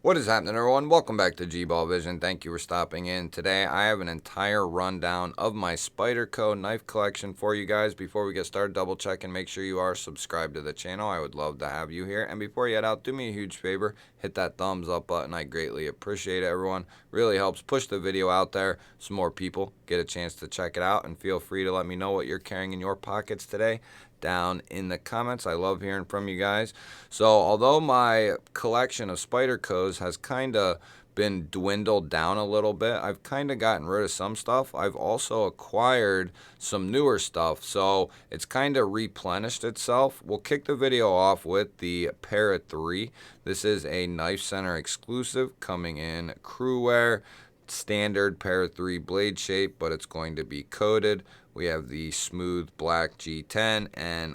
What is happening, everyone? Welcome back to G-Ball Vision. Thank you for stopping in. Today I have an entire rundown of my Spyderco knife collection for you guys. Before we get started, double check and make sure you are subscribed to the channel. I would love to have you here. And before you head out, do me a huge favor, hit that thumbs up button. I greatly appreciate it, everyone. Really helps push the video out there so more people get a chance to check it out. And feel free to let me know what you're carrying in your pockets today down in the comments. I love hearing from you guys. So although my collection of Spydercos has kind of been dwindled down a little bit, I've kind of gotten rid of some stuff. I've also acquired some newer stuff, so it's kind of replenished itself. We'll kick the video off with the Para 3. This is a Knife Center exclusive coming in crew wear, standard Para 3 blade shape, but it's going to be coated. We have the smooth black G10, and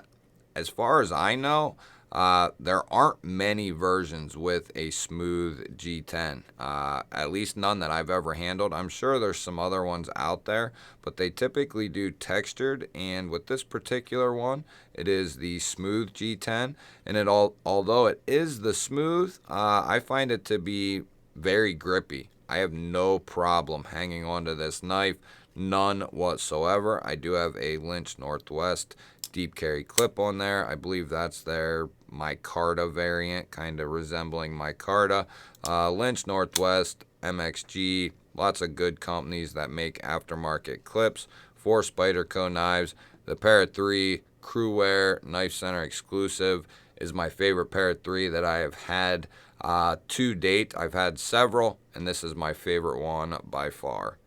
as far as I know, there aren't many versions with a smooth G10, at least none that I've ever handled. I'm sure there's some other ones out there, but they typically do textured, and with this particular one, it is the smooth G10, and although it is the smooth, I find it to be very grippy. I have no problem hanging onto this knife, none whatsoever. I do have a Lynch Northwest deep carry clip on there. I believe that's their micarta variant, kind of resembling micarta. Lynch Northwest, MXG, lots of good companies that make aftermarket clips for Spyderco knives. The Para 3 crew wear Knife Center exclusive is my favorite Para 3 that I have had to date. I've had several, and this is my favorite one by far.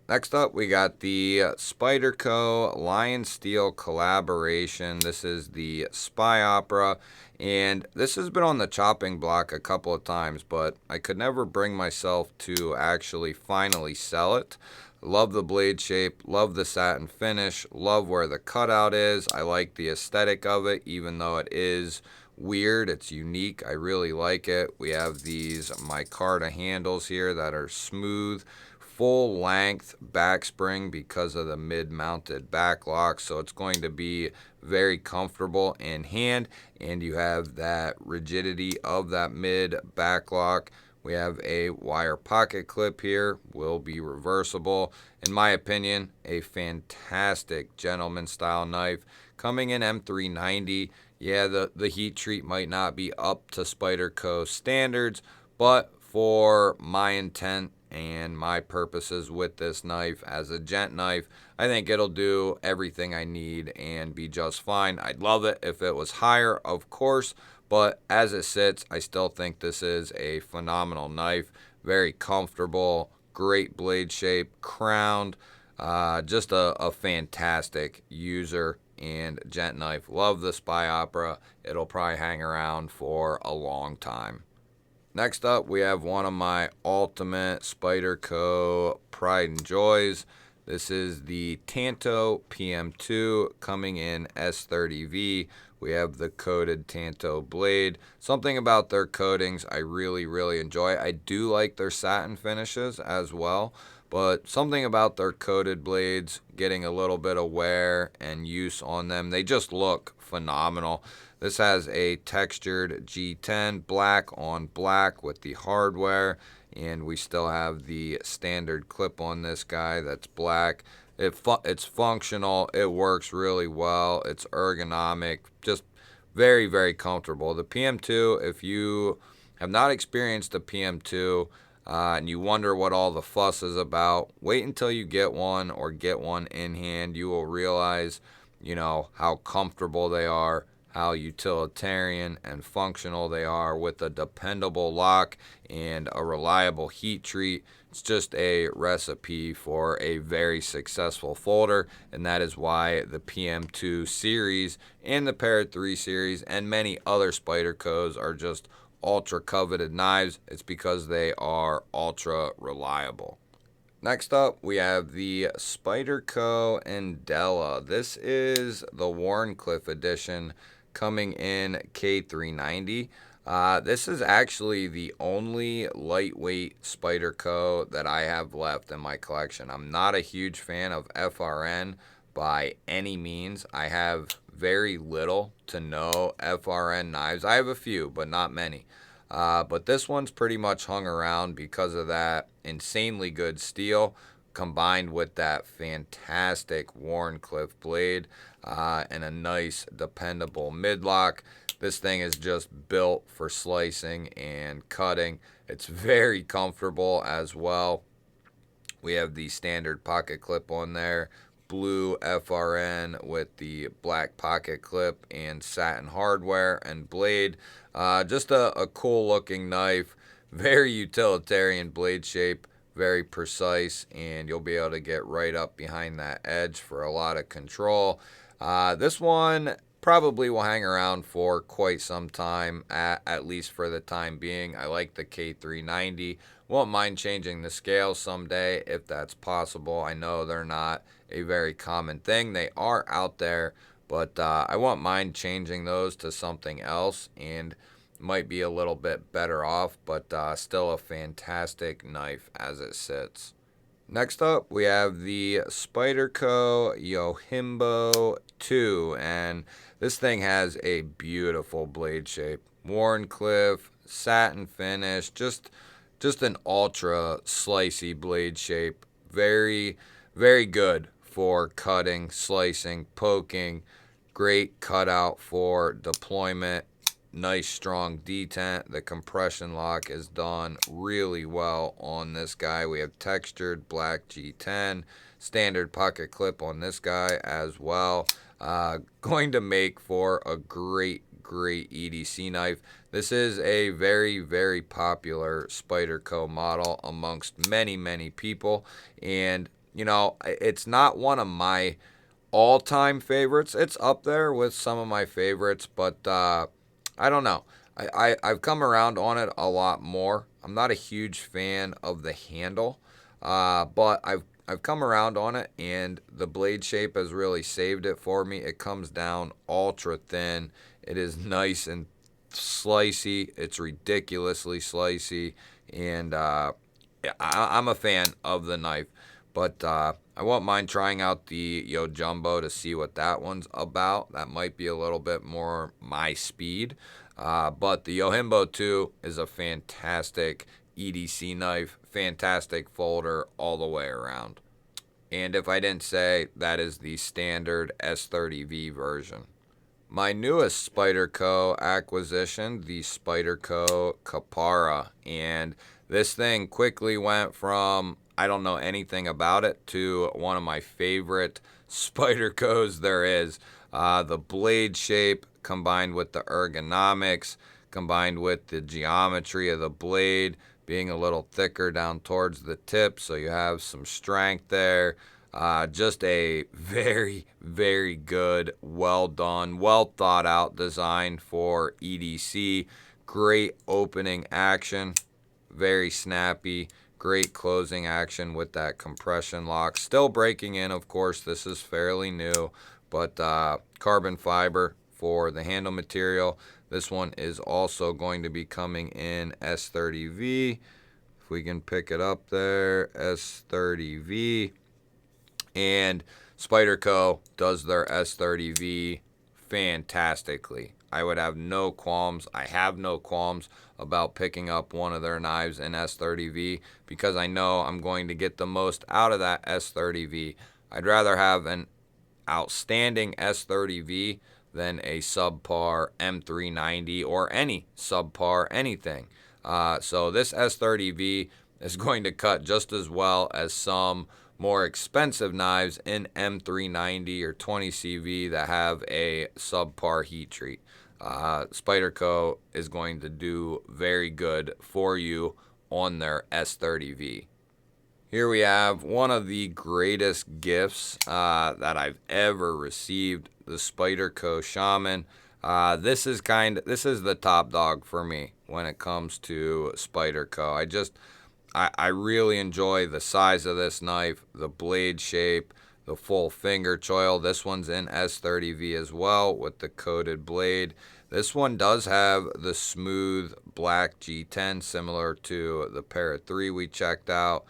Next up, we got the Spyderco Lion Steel collaboration. This is the Spy Opera, and this has been on the chopping block a couple of times, but I could never bring myself to actually finally sell it. Love the blade shape, love the satin finish, love where the cutout is. I like the aesthetic of it, even though it is weird. It's unique. I really like it. We have these micarta handles here that are smooth, full length back spring because of the mid-mounted back lock, so it's going to be very comfortable in hand, and you have that rigidity of that mid back lock. We have a wire pocket clip here, will be reversible. In my opinion, a fantastic gentleman style knife coming in M390. Yeah, the heat treat might not be up to Spyderco standards, but for my intent and my purposes with this knife as a gent knife, I think it'll do everything I need and be just fine. I'd love it if it was higher, of course, but as it sits, I still think this is a phenomenal knife. Very comfortable, great blade shape, crowned, just a fantastic user and gent knife. Love the Spy Opera. It'll probably hang around for a long time. Next up, we have one of my ultimate Spyderco pride and joys. This is the Tanto PM2 coming in S30V. We have the coated Tanto blade. Something about their coatings I really, really enjoy. I do like their satin finishes as well, but something about their coated blades, getting a little bit of wear and use on them, they just look phenomenal. This has a textured G10 black on black with the hardware, and we still have the standard clip on this guy that's black. It's functional, it works really well, it's ergonomic, just very, very comfortable. The PM2, if you have not experienced the PM2 and you wonder what all the fuss is about, wait until you get one or get one in hand. You will realize, how comfortable they are, how utilitarian and functional they are with a dependable lock and a reliable heat treat. It's just a recipe for a very successful folder, and that is why the PM2 series and the Para 3 series and many other Spydercos are just ultra coveted knives. It's because they are ultra reliable. Next up, we have the Spyderco Indela. This is the Warncliff edition coming in K390. This is actually the only lightweight Spyderco that I have left in my collection. I'm not a huge fan of FRN by any means. I have very little to no FRN knives. I have a few, but not many. But this one's pretty much hung around because of that insanely good steel combined with that fantastic Warncliff blade and a nice dependable midlock. This thing is just built for slicing and cutting. It's very comfortable as well. We have the standard pocket clip on there, blue FRN with the black pocket clip and satin hardware and blade. Just a cool looking knife, very utilitarian blade shape, very precise, and you'll be able to get right up behind that edge for a lot of control. This one probably will hang around for quite some time, at least for the time being. I like the K390. Won't mind changing the scale someday if that's possible. I know they're not a very common thing. They are out there, but I won't mind changing those to something else and might be a little bit better off, but still a fantastic knife as it sits. Next up, we have the Spyderco Yojimbo 2, and this thing has a beautiful blade shape. Warncliff, satin finish, just an ultra slicey blade shape. Very, very good for cutting, slicing, poking. Great cutout for deployment. Nice strong detent. The compression lock is done really well on this guy. We have textured black G10, standard pocket clip on this guy as well. Going to make for a great EDC knife. This is a very, very popular Spyderco model amongst many people, and you know, it's not one of my all-time favorites. It's up there with some of my favorites, but I don't know. I've come around on it a lot more. I'm not a huge fan of the handle, but I've come around on it, and the blade shape has really saved it for me. It comes down ultra thin. It is nice and slicey. It's ridiculously slicey, and I'm a fan of the knife. But I won't mind trying out the Yojimbo to see what that one's about. That might be a little bit more my speed. But the Yojimbo 2 is a fantastic EDC knife, fantastic folder all the way around. And if I didn't say, that is the standard S30V version. My newest Spyderco acquisition, the Spyderco Kapara, and this thing quickly went from I don't know anything about it to one of my favorite Spydercos there is. The blade shape combined with the ergonomics, combined with the geometry of the blade being a little thicker down towards the tip, so you have some strength there. Just a very, very good, well done, well thought out design for EDC. Great opening action, very snappy. Great closing action with that compression lock. Still breaking in, of course. This is fairly new, but carbon fiber for the handle material. This one is also going to be coming in S30V. If we can pick it up there, S30V. And Spyderco does their S30V fantastically. I would have no qualms. I have no qualms about picking up one of their knives in S30V because I know I'm going to get the most out of that S30V. I'd rather have an outstanding S30V than a subpar M390 or any subpar anything. So this S30V is going to cut just as well as some more expensive knives in M390 or 20CV that have a subpar heat treat. Spyderco is going to do very good for you on their S30V. Here we have one of the greatest gifts that I've ever received, the Spyderco Shaman. This is the top dog for me when it comes to Spyderco. I really enjoy the size of this knife, the blade shape, the full finger choil. This one's in S30V as well with the coated blade. This one does have the smooth black G10 similar to the Para 3 we checked out.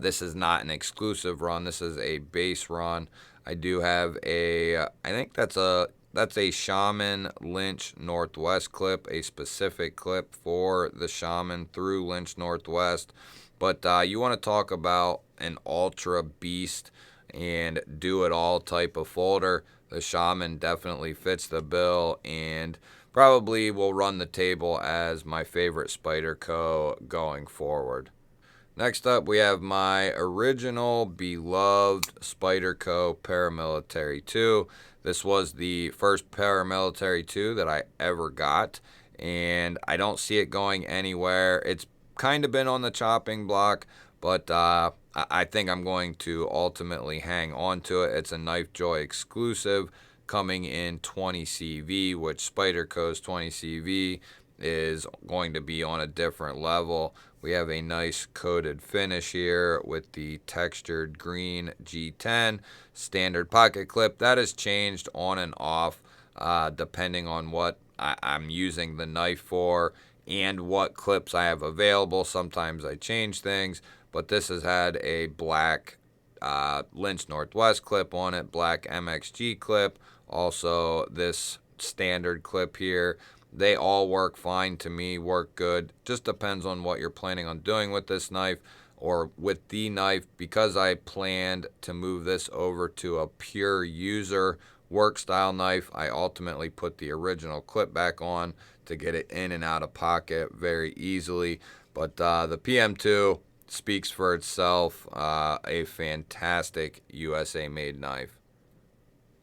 This is not an exclusive run. This is a base run. I do have I think that's a That's a Shaman Lynch Northwest clip, a specific clip for the Shaman through Lynch Northwest. But you want to talk about an ultra beast and do it all type of folder. The Shaman definitely fits the bill and probably will run the table as my favorite Spyderco going forward. Next up, we have my original beloved Spyderco Paramilitary 2. This was the first Paramilitary 2 that I ever got, and I don't see it going anywhere. It's kind of been on the chopping block, but I think I'm going to ultimately hang on to it. It's a Knife Joy exclusive coming in 20 CV, which Spyderco's 20 CV is going to be on a different level. We have a nice coated finish here with the textured green G10 standard pocket clip. That has changed on and off depending on what I'm using the knife for and what clips I have available. Sometimes I change things, but this has had a black Lynch Northwest clip on it, black MXG clip, also this standard clip here. They all work fine to me, work good. Just depends on what you're planning on doing with this knife or with the knife. Because I planned to move this over to a pure user work style knife, I ultimately put the original clip back on to get it in and out of pocket very easily. But the PM2 speaks for itself, a fantastic USA made knife.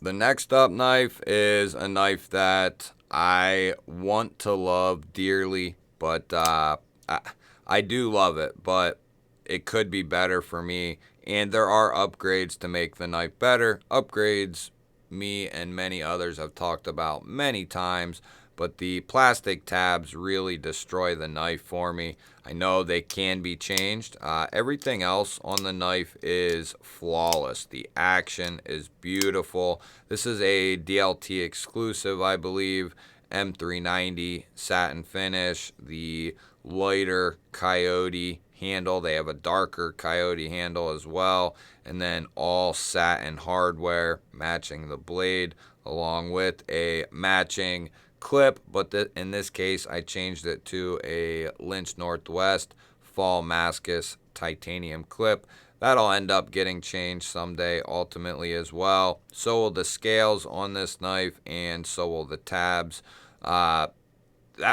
The next up knife is a knife that I want to love dearly, but I do love it, but it could be better for me, and there are upgrades to make the knife better. Upgrades me and many others have talked about many times, but the plastic tabs really destroy the knife for me. I know they can be changed. Everything else on the knife is flawless. The action is beautiful. This is a DLT exclusive, I believe. M390 satin finish. The lighter coyote handle. They have a darker coyote handle as well. And then all satin hardware matching the blade along with a matching clip, but in this case I changed it to a Lynch Northwest Fall Mascus titanium clip. That'll end up getting changed someday ultimately as well. So will the scales on this knife, and so will the tabs. That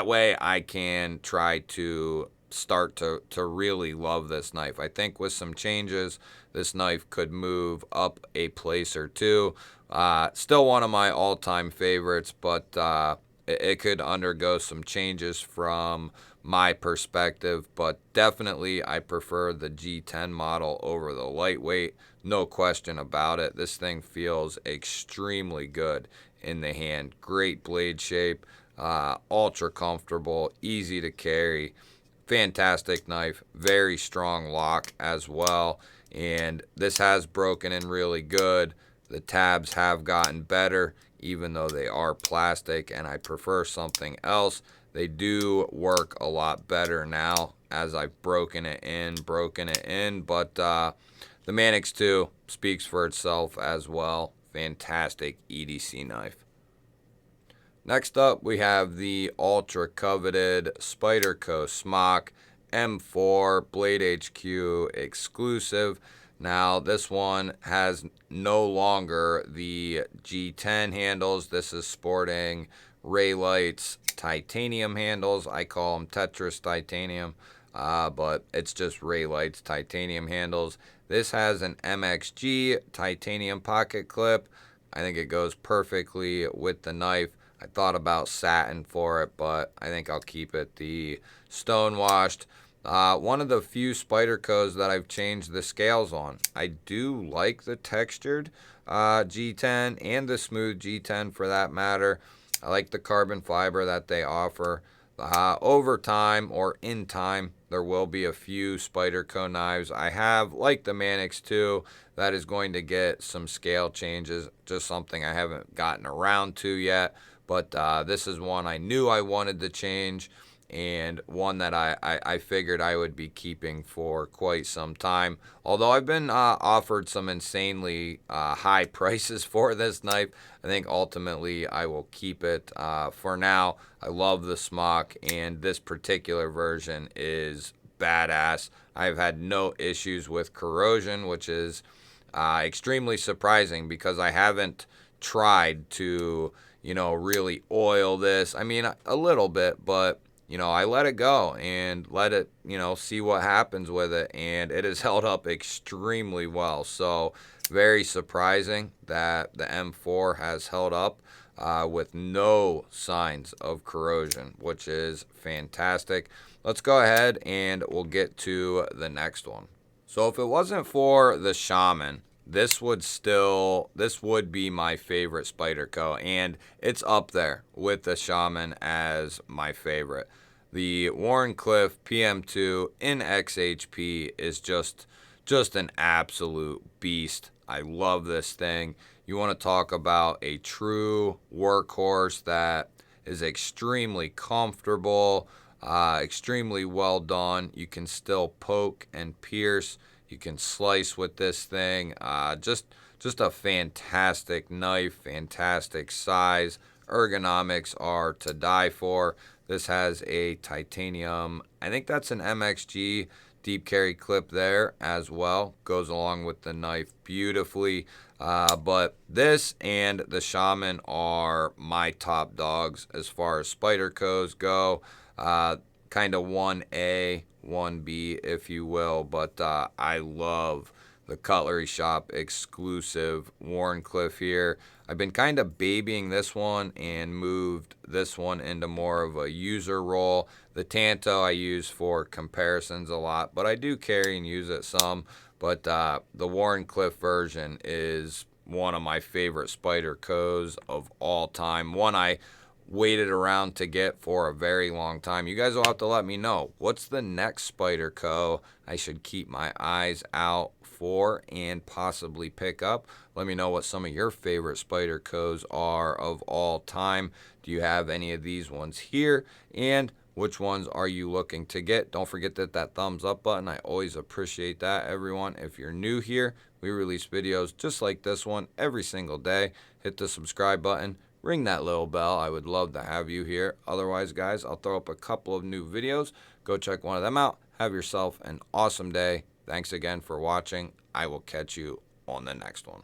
way I can try to start to really love this knife. I think with some changes, this knife could move up a place or two. Still one of my all-time favorites, but it could undergo some changes from my perspective, but definitely I prefer the G10 model over the lightweight. No question about it. This thing feels extremely good in the hand. Great blade shape, ultra comfortable, easy to carry. Fantastic knife, very strong lock as well, and this has broken in really good. The tabs have gotten better, even though they are plastic, and I prefer something else. They do work a lot better now as I've broken it in, but the Manix 2 speaks for itself as well. Fantastic EDC knife. Next up, we have the ultra coveted Spyderco Smock M4 Blade HQ exclusive. Now, this one has no longer the G10 handles. This is sporting Raylight's titanium handles. I call them Tetris titanium, but it's just Raylight's titanium handles. This has an MXG titanium pocket clip. I think it goes perfectly with the knife. I thought about satin for it, but I think I'll keep it the stonewashed. One of the few Spydercos that I've changed the scales on. I do like the textured G10 and the smooth G10 for that matter. I like the carbon fiber that they offer. Over time or in time, there will be a few Spyderco knives I have, like the Manix 2, that is going to get some scale changes. Just something I haven't gotten around to yet. But this is one I knew I wanted to change, and one that I figured I would be keeping for quite some time. Although I've been offered some insanely high prices for this knife, I think ultimately I will keep it. For now, I love the Smock, and this particular version is badass. I've had no issues with corrosion, which is extremely surprising because I haven't tried to, really oil this. I mean, a little bit, but I let it go and let it, see what happens with it, and it has held up extremely well. So very surprising that the M4 has held up with no signs of corrosion, which is fantastic. Let's go ahead and we'll get to the next one. So if it wasn't for the Shaman, this would be my favorite Spyderco, and it's up there with the Shaman as my favorite. The Warncliff PM2 in XHP is just an absolute beast. I love this thing. You want to talk about a true workhorse that is extremely comfortable, extremely well done. You can still poke and pierce. You can slice with this thing. Just a fantastic knife, fantastic size. Ergonomics are to die for. This has a titanium, I think that's an MXG deep carry clip there as well. Goes along with the knife beautifully. But this and the Shaman are my top dogs as far as Spydercos go. Kind of 1A, 1B, if you will. But I love the Cutlery Shop exclusive Warncliff here. I've been kind of babying this one and moved this one into more of a user role. The Tanto I use for comparisons a lot, but I do carry and use it some. But the Warncliff version is one of my favorite Spydercos of all time. One I waited around to get for a very long time. You guys will have to let me know what's the next Spyderco I should keep my eyes out for and possibly pick up. Let me know what some of your favorite Spydercos are of all time. Do you have any of these ones here? And which ones are you looking to get? Don't forget that thumbs up button. I always appreciate that, everyone. If you're new here, we release videos just like this one every single day. Hit the subscribe button. Ring that little bell. I would love to have you here. Otherwise, guys, I'll throw up a couple of new videos. Go check one of them out. Have yourself an awesome day. Thanks again for watching. I will catch you on the next one.